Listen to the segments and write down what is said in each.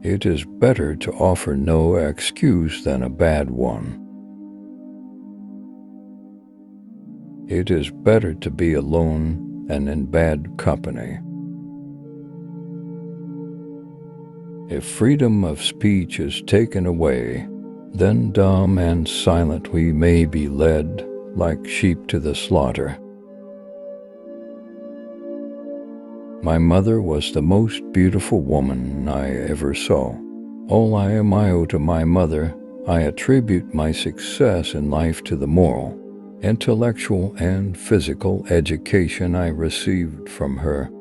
It is better to offer no excuse than a bad one. It is better to be alone than in bad company. If freedom of speech is taken away, then dumb and silent we may be led like sheep to the slaughter. My mother was the most beautiful woman I ever saw. All I owe to my mother, I attribute my success in life to the moral, intellectual, and physical education I received from her.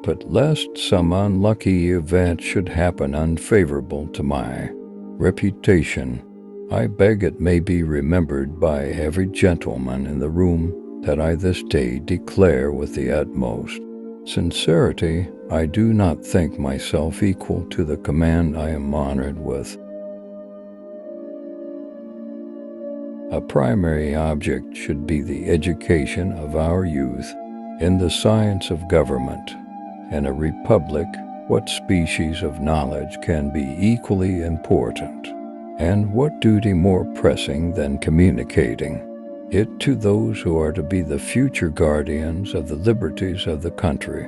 But lest some unlucky event should happen unfavorable to my reputation, I beg it may be remembered by every gentleman in the room that I this day declare with the utmost sincerity I do not think myself equal to the command I am honored with. A primary object should be the education of our youth in the science of government. In a republic, what species of knowledge can be equally important? And what duty more pressing than communicating it to those who are to be the future guardians of the liberties of the country?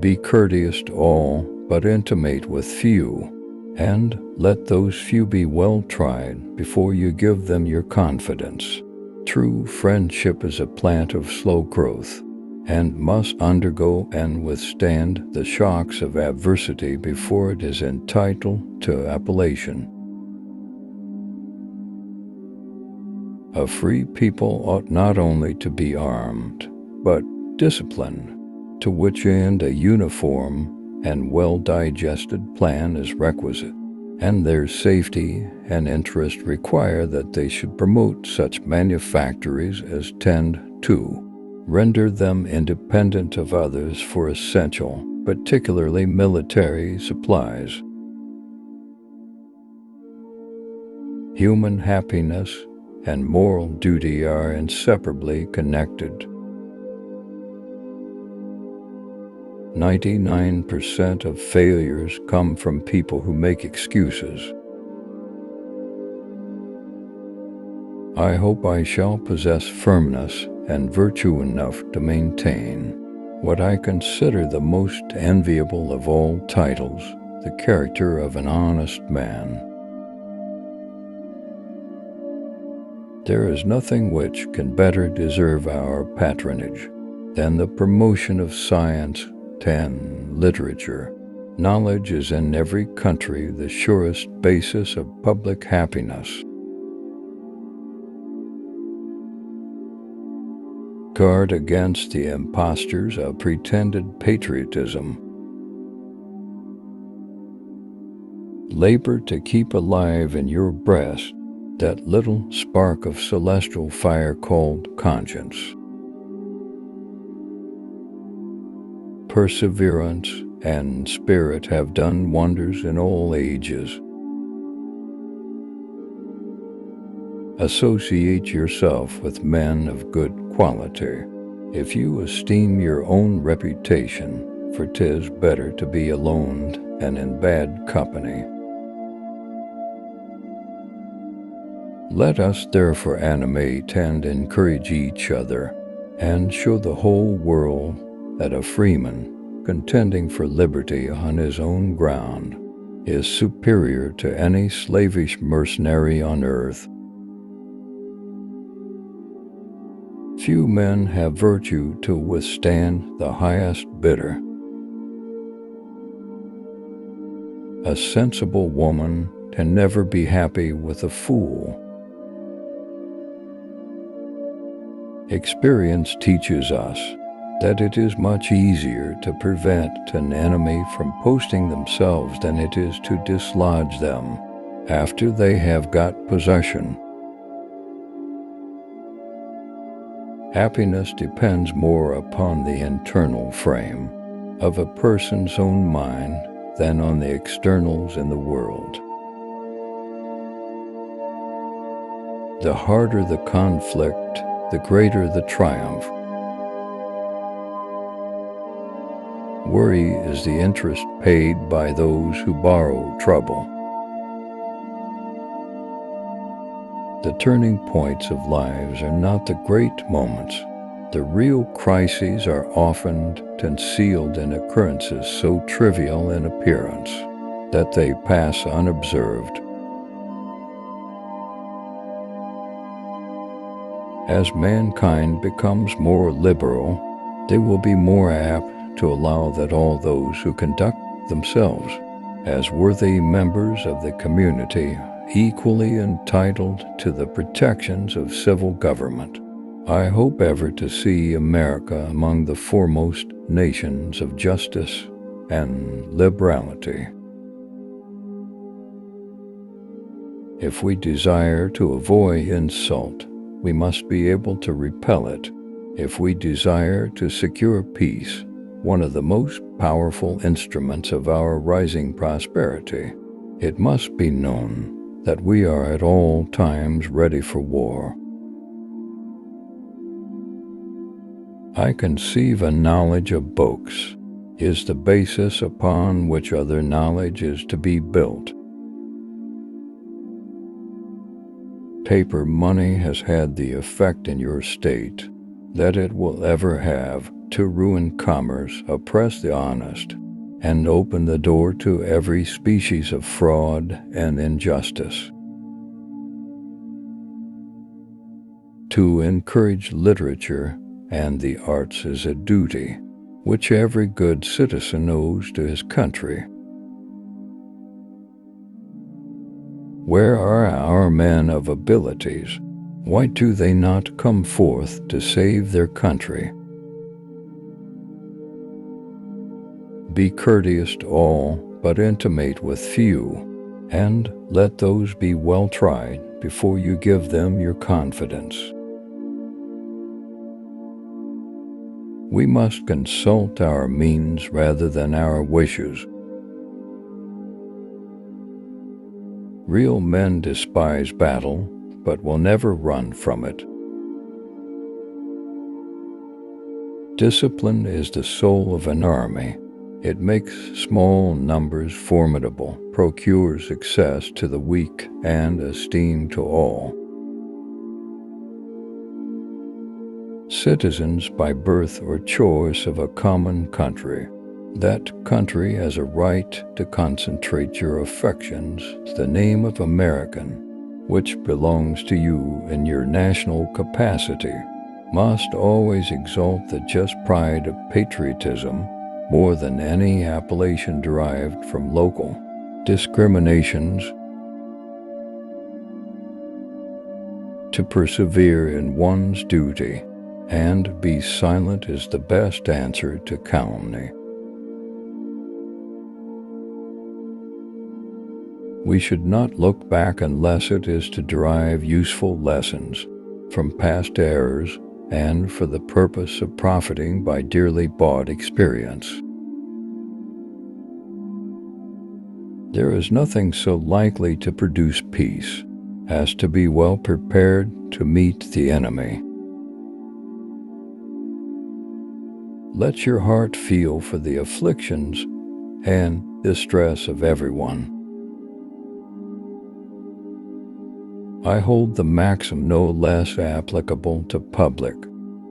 Be courteous to all, but intimate with few, and let those few be well tried before you give them your confidence. True friendship is a plant of slow growth, and must undergo and withstand the shocks of adversity before it is entitled to appellation. A free people ought not only to be armed, but disciplined, to which end a uniform and well-digested plan is requisite, and their safety and interest require that they should promote such manufactories as tend to render them independent of others for essential, particularly military supplies. Human happiness and moral duty are inseparably connected. 99% of failures come from people who make excuses. I hope I shall possess firmness and virtue enough to maintain what I consider the most enviable of all titles, the character of an honest man. There is nothing which can better deserve our patronage than the promotion of science and literature. Knowledge is in every country the surest basis of public happiness. Guard against the impostures of pretended patriotism. Labor to keep alive in your breast that little spark of celestial fire called conscience. Perseverance and spirit have done wonders in all ages. Associate yourself with men of good quality, if you esteem your own reputation, for 'tis better to be alone than in bad company. Let us therefore animate and encourage each other, and show the whole world that a freeman, contending for liberty on his own ground, is superior to any slavish mercenary on earth. Few men have virtue to withstand the highest bidder. A sensible woman can never be happy with a fool. Experience teaches us that it is much easier to prevent an enemy from posting themselves than it is to dislodge them after they have got possession. Happiness depends more upon the internal frame of a person's own mind than on the externals in the world. The harder the conflict, the greater the triumph. Worry is the interest paid by those who borrow trouble. The turning points of lives are not the great moments. The real crises are often concealed in occurrences so trivial in appearance that they pass unobserved. As mankind becomes more liberal, they will be more apt to allow that all those who conduct themselves as worthy members of the community equally entitled to the protections of civil government. I hope ever to see America among the foremost nations of justice and liberality. If we desire to avoid insult, we must be able to repel it. If we desire to secure peace, one of the most powerful instruments of our rising prosperity, it must be known that we are at all times ready for war. I conceive a knowledge of books is the basis upon which other knowledge is to be built. Paper money has had the effect in your state that it will ever have to ruin commerce, oppress the honest, and open the door to every species of fraud and injustice. To encourage literature and the arts is a duty which every good citizen owes to his country. Where are our men of abilities? Why do they not come forth to save their country? Be courteous to all, but intimate with few, and let those be well tried before you give them your confidence. We must consult our means rather than our wishes. Real men despise battle, but will never run from it. Discipline is the soul of an army. It makes small numbers formidable, procures success to the weak, and esteem to all. Citizens by birth or choice of a common country. That country has a right to concentrate your affections. The name of American, which belongs to you in your national capacity, must always exalt the just pride of patriotism more than any appellation derived from local discriminations. To persevere in one's duty and be silent is the best answer to calumny. We should not look back unless it is to derive useful lessons from past errors and for the purpose of profiting by dearly bought experience. There is nothing so likely to produce peace as to be well prepared to meet the enemy. Let your heart feel for the afflictions and distress of everyone. I hold the maxim no less applicable to public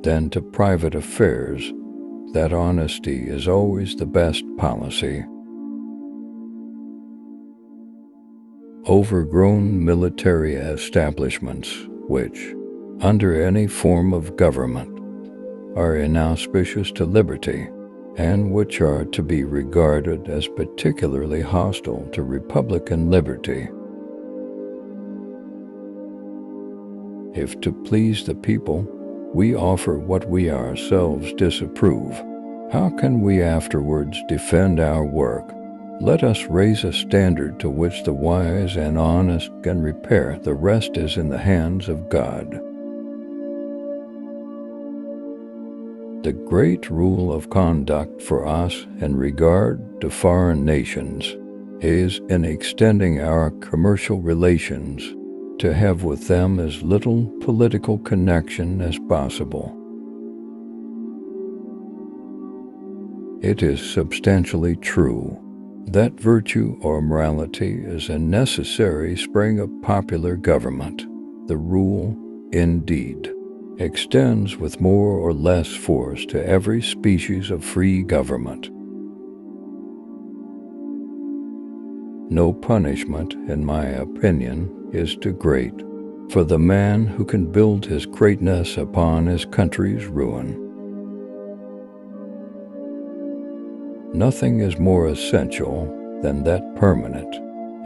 than to private affairs, that honesty is always the best policy. Overgrown military establishments, which, under any form of government, are inauspicious to liberty, and which are to be regarded as particularly hostile to republican liberty. If to please the people, we offer what we ourselves disapprove, how can we afterwards defend our work? Let us raise a standard to which the wise and honest can repair. The rest is in the hands of God. The great rule of conduct for us in regard to foreign nations is in extending our commercial relations to have with them as little political connection as possible. It is substantially true that virtue or morality is a necessary spring of popular government. The rule, indeed, extends with more or less force to every species of free government. No punishment, in my opinion, is too great for the man who can build his greatness upon his country's ruin. Nothing is more essential than that permanent,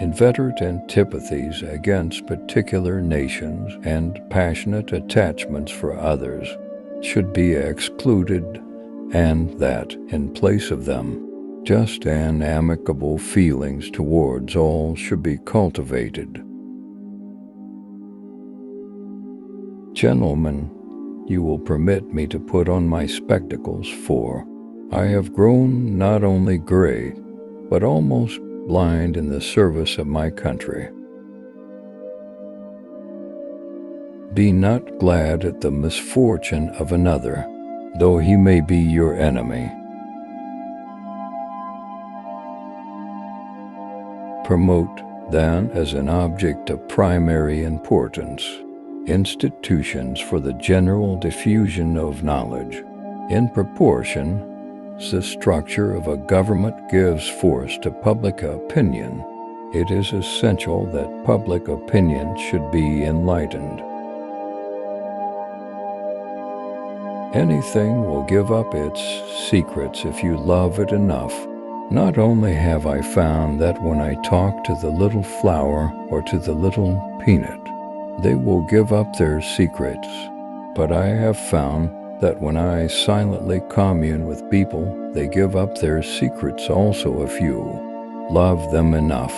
inveterate antipathies against particular nations and passionate attachments for others should be excluded, and that, in place of them, just and amicable feelings towards all should be cultivated. Gentlemen, you will permit me to put on my spectacles, for I have grown not only gray, but almost blind in the service of my country. Be not glad at the misfortune of another, though he may be your enemy. Promote, then, as an object of primary importance, institutions for the general diffusion of knowledge. In proportion as the structure of a government gives force to public opinion, it is essential that public opinion should be enlightened. Anything will give up its secrets if you love it enough. Not only have I found that when I talk to the little flower or to the little peanut, they will give up their secrets, but I have found that when I silently commune with people, they give up their secrets also if you love them enough.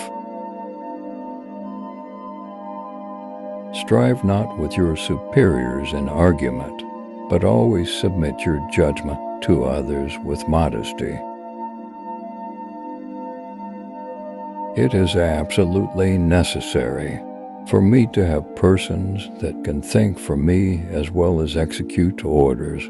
Strive not with your superiors in argument, but always submit your judgment to others with modesty. It is absolutely necessary for me to have persons that can think for me as well as execute orders.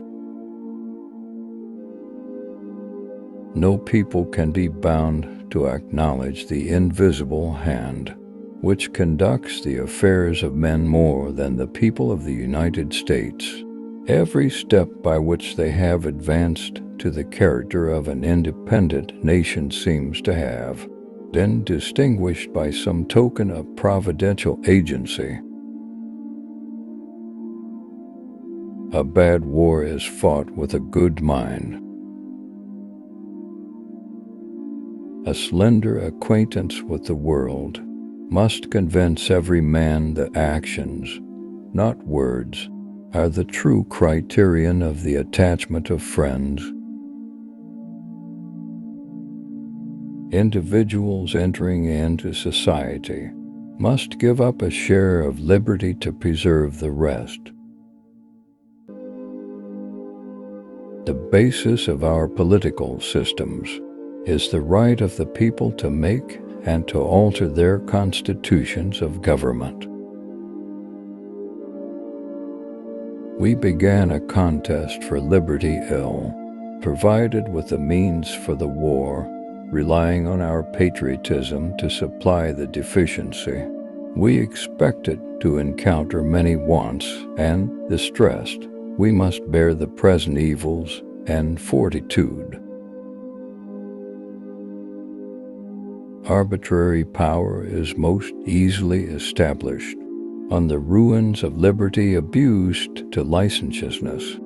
No people can be bound to acknowledge the invisible hand, which conducts the affairs of men more than the people of the United States. Every step by which they have advanced to the character of an independent nation seems to have been distinguished by some token of providential agency. A bad war is fought with a good mind. A slender acquaintance with the world must convince every man that actions, not words, are the true criterion of the attachment of friends. Individuals entering into society must give up a share of liberty to preserve the rest. The basis of our political systems is the right of the people to make and to alter their constitutions of government. We began a contest for liberty ill, provided with the means for the war, relying on our patriotism to supply the deficiency. We expected to encounter many wants, and, distressed, we must bear the present evils and fortitude. Arbitrary power is most easily established on the ruins of liberty abused to licentiousness.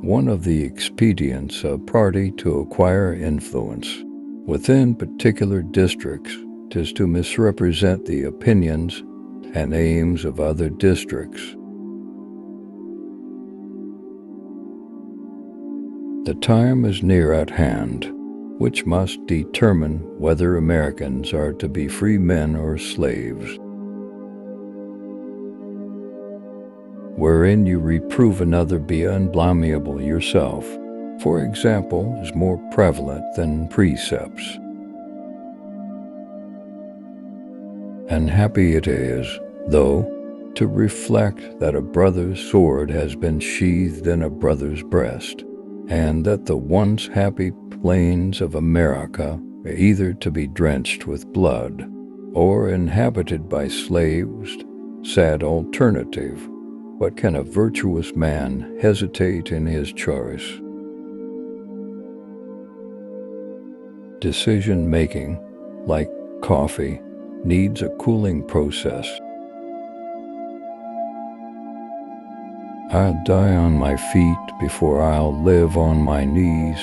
One of the expedients of party to acquire influence within particular districts is to misrepresent the opinions and aims of other districts. The time is near at hand, which must determine whether Americans are to be free men or slaves. Wherein you reprove another, be unblameable yourself, for example, is more prevalent than precepts. And happy it is, though, to reflect that a brother's sword has been sheathed in a brother's breast, and that the once happy plains of America are either to be drenched with blood or inhabited by slaves. Sad alternative. But can a virtuous man hesitate in his choice? Decision-making, like coffee, needs a cooling process. I'll die on my feet before I'll live on my knees.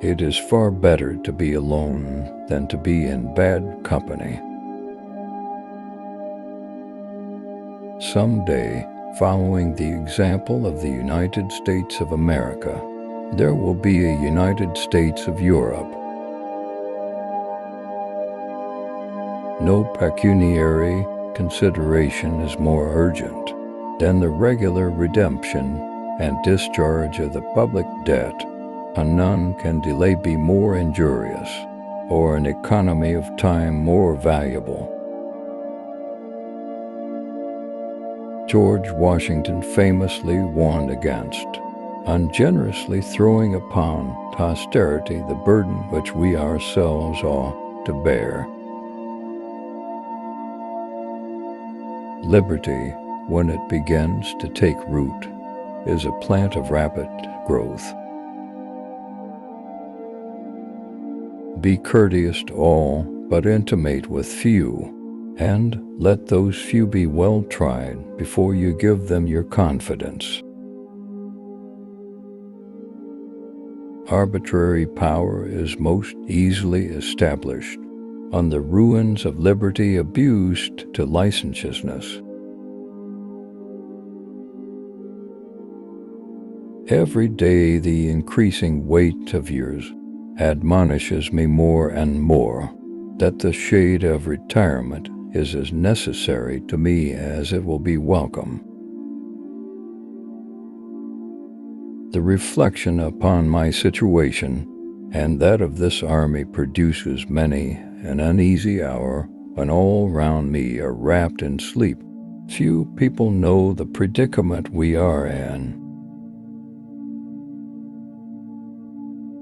It is far better to be alone than to be in bad company. Someday, following the example of the United States of America, there will be a United States of Europe. No pecuniary consideration is more urgent than the regular redemption and discharge of the public debt, and none can delay be more injurious, or an economy of time more valuable. George Washington famously warned against ungenerously throwing upon posterity the burden which we ourselves ought to bear. Liberty, when it begins to take root, is a plant of rapid growth. Be courteous to all, but intimate with few, and let those few be well tried before you give them your confidence. Arbitrary power is most easily established on the ruins of liberty abused to licentiousness. Every day the increasing weight of years admonishes me more and more that the shade of retirement is as necessary to me as it will be welcome. The reflection upon my situation and that of this army produces many an uneasy hour when all round me are wrapped in sleep. Few people know the predicament we are in.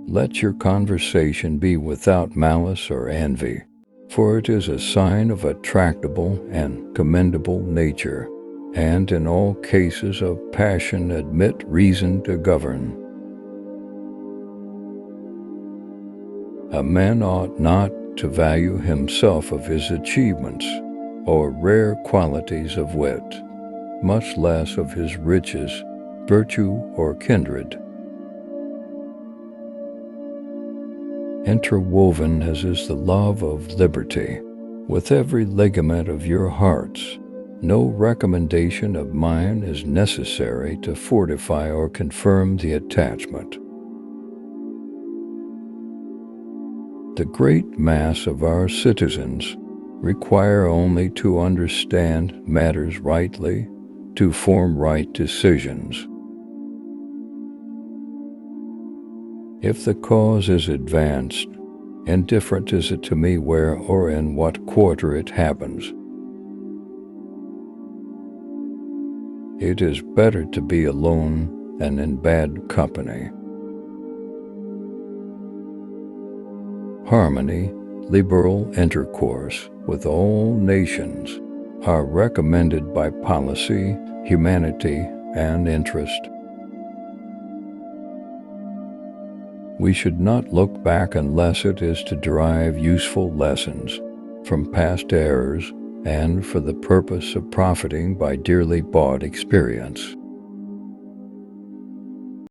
Let your conversation be without malice or envy, for it is a sign of a tractable and commendable nature, and in all cases of passion admit reason to govern. A man ought not to value himself of his achievements or rare qualities of wit, much less of his riches, virtue, or kindred. Interwoven as is the love of liberty, with every ligament of your hearts, no recommendation of mine is necessary to fortify or confirm the attachment. The great mass of our citizens require only to understand matters rightly, to form right decisions. If the cause is advanced, indifferent is it to me where or in what quarter it happens. It is better to be alone than in bad company. Harmony, liberal intercourse with all nations are recommended by policy, humanity, and interest. We should not look back unless it is to derive useful lessons from past errors and for the purpose of profiting by dearly bought experience.